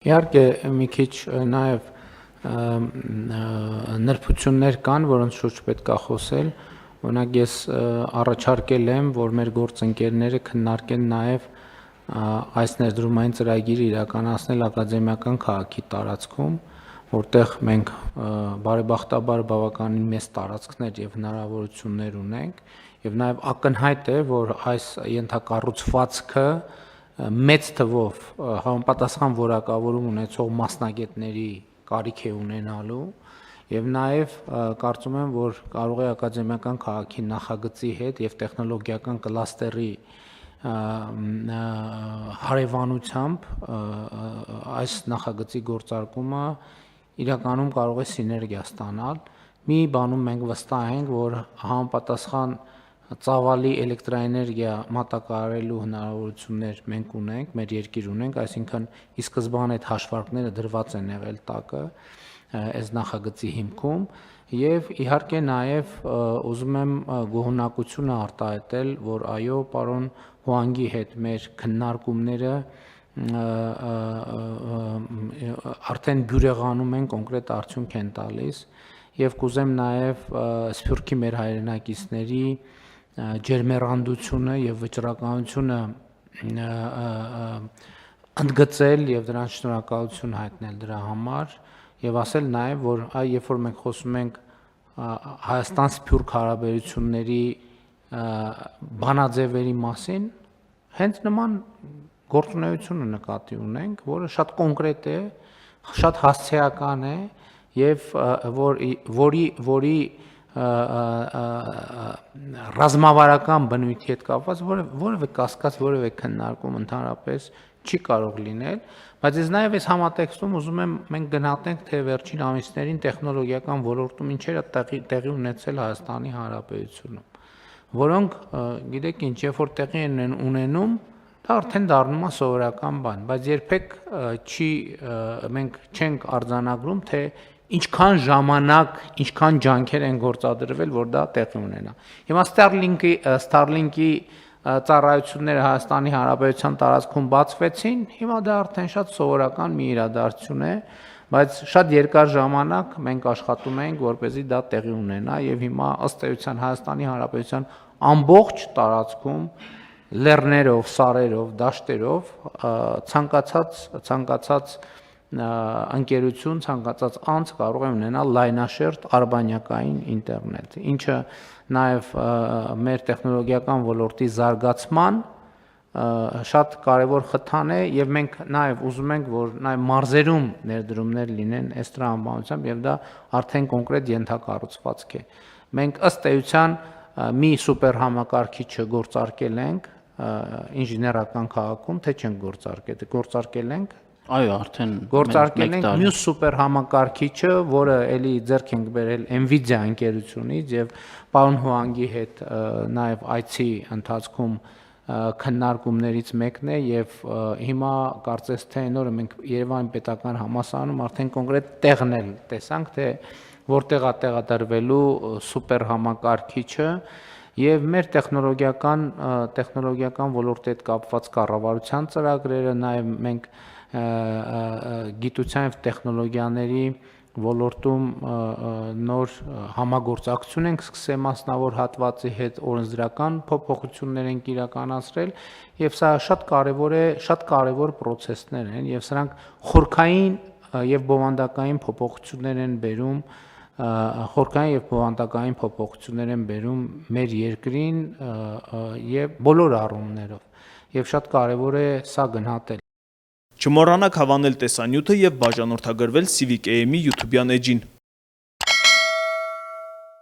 Իհարկե մի քիչ նաև նրբություններ կան, որոնց շուրջ պետք է խոսել, օրինակ ես առաջարկել եմ, որ մեր գործընկերները քննարկեն նաև այս ներդրումային ծրագիրը իրականացնել ակադեմիական քաղաքի տարածքում, որտեղ մենք բարեբախտաբար բավականին մեծ տարածքներ եւ հնարավորություններ ունենք, եւ նաեւ ակնհայտ է, որ այս ենթակառուցվածքը մեծ թվով համապատասխան որակավորում ունեցող մասնագետների կարիք է ունենալու եւ նաեւ կարծում եմ, որ կարող է ակադեմիական քաղաքի նախագծի հետ եւ տեխնոլոգիական կլաստերի հարևանությամբ այս նախագծի գործարկումը իրականում կարող է սիներգիա ստանալ։ Մի բանում մենք վստահ ենք, որ համապատասխան ծավալի էլեկտրաէներգիա մատակարարելու հնարավորություններ մենք ունենք, մեր երկիր ունենք, այսինքն ի սկզբանե այդ հաշվարկները դրված են եղել տակը այս նախագծի հիմքում եւ իհարկե նաեւ ուզում եմ գոհունակությունը արտահայտել, որ այո, պարոն Հուանգի հետ մեր քննարկումները արդեն բյուրեղանում են, կոնկրետ արդյունք են տալիս եւ կուզեմ նաեւ Սփյուռքի մեր հայրենակիցների ջերմեռանդությունը եւ վճռականությունը ընդգծել եւ դրանց շնորհակալություն հայտնել դրա համար եւ ասել նաեւ, որ երբ որ մենք խոսում ենք Հայաստան-Սփյուռք հարաբերությունների բանաձևերի մասին, հենց նման գործունեությունը նկատի ունենք, որը շատ կոնկրետ է, շատ հասցեական է եւ որի ռազմավարական բնույթի հետ կապված որևէ կասկած, որևէ քննարկում ընդհանրապես չի կարող լինել, բայց ես նաև այս համատեքստում ուզում եմ մենք գնահատենք, թե վերջին ամիսներին տեխնոլոգիական ոլորտում ինչեր է տեղի ունեցել Հայաստանի Հանրապետությունում, որոնք, գիտեք ինչ, երբ որ տեղի են ունենում, դա արդեն դառնում է սովորական բան, բայց երբեք մենք չենք արձանագրում, թե ինչքան ժամանակ, ինչքան ջանքեր են գործադրվել, որ դա տեղի ունենա։ Հիմա Starlink-ի ծառայությունները Հայաստանի Հանրապետության տարածքում բացվեցին, հիմա դա արդեն շատ սովորական մի իրադարձություն է, բայց շատ երկար ժամանակ մենք աշխատում ենք, որպեսզի դա տեղի ունենա եւ հիմա ըստ էության Հայաստանի Հանրապետության ամբողջ տարածքում լեռներով, սարերով, դաշտերով ցանկացած ընկերություն, ցանկացած անձ կարող է ունենալ լայնաշերտ արբանյակային ինտերնետ, ինչը նաև մեր տեխնոլոգիական ոլորտի զարգացման շատ կարևոր խթան է եւ մենք նաև ուզում ենք, որ նաև մարզերում ներդրումներ լինեն այս տրամաբանությամբ եւ դա արդեն կոնկրետ ենթակառուցվածք է։ Մենք ըստ էության մի սուպեր համակարգիչը գործարկել ենք ինժեներական քաղաքում, թե չենք գործարկել ենք Այո, արդեն գործարկել ենք մյուս սուպեր համակարգիչը, որը էլի ձեռք ենք բերել Nvidia ընկերությունից եւ պարոն Հուանգի հետ նաեւ այցի ընթացքում քննարկումներից մեկն է եւ հիմա կարծես թե այն օրը մենք Երևանի պետական համալսարանում արդեն կոնկրետ տեղն էլ տեսանք, թե որտեղ է տեղադրվելու սուպեր համակարգիչը եւ մեր տեխնոլոգիական ոլորտի հետ կապված կառավարության ծրագրերը նաեւ մենք գիտության եւ տեխնոլոգիաների ոլորտում նոր համագործակցություն ենք սկսել մասնավոր հատվածի հետ օրենսդրական փոփոխություններ ենք իրականացրել եւ սա շատ կարեւոր process-ներ են եւ սրանք խորքային եւ բովանդակային փոփոխություններ են բերում մեր երկրին եւ բոլոր առումներով եւ շատ կարեւոր է սա գնահատել Չմոռանաք հավանել տեսանյութը եւ բաժանորդագրվել Civic AM-ի YouTube-յան էջին։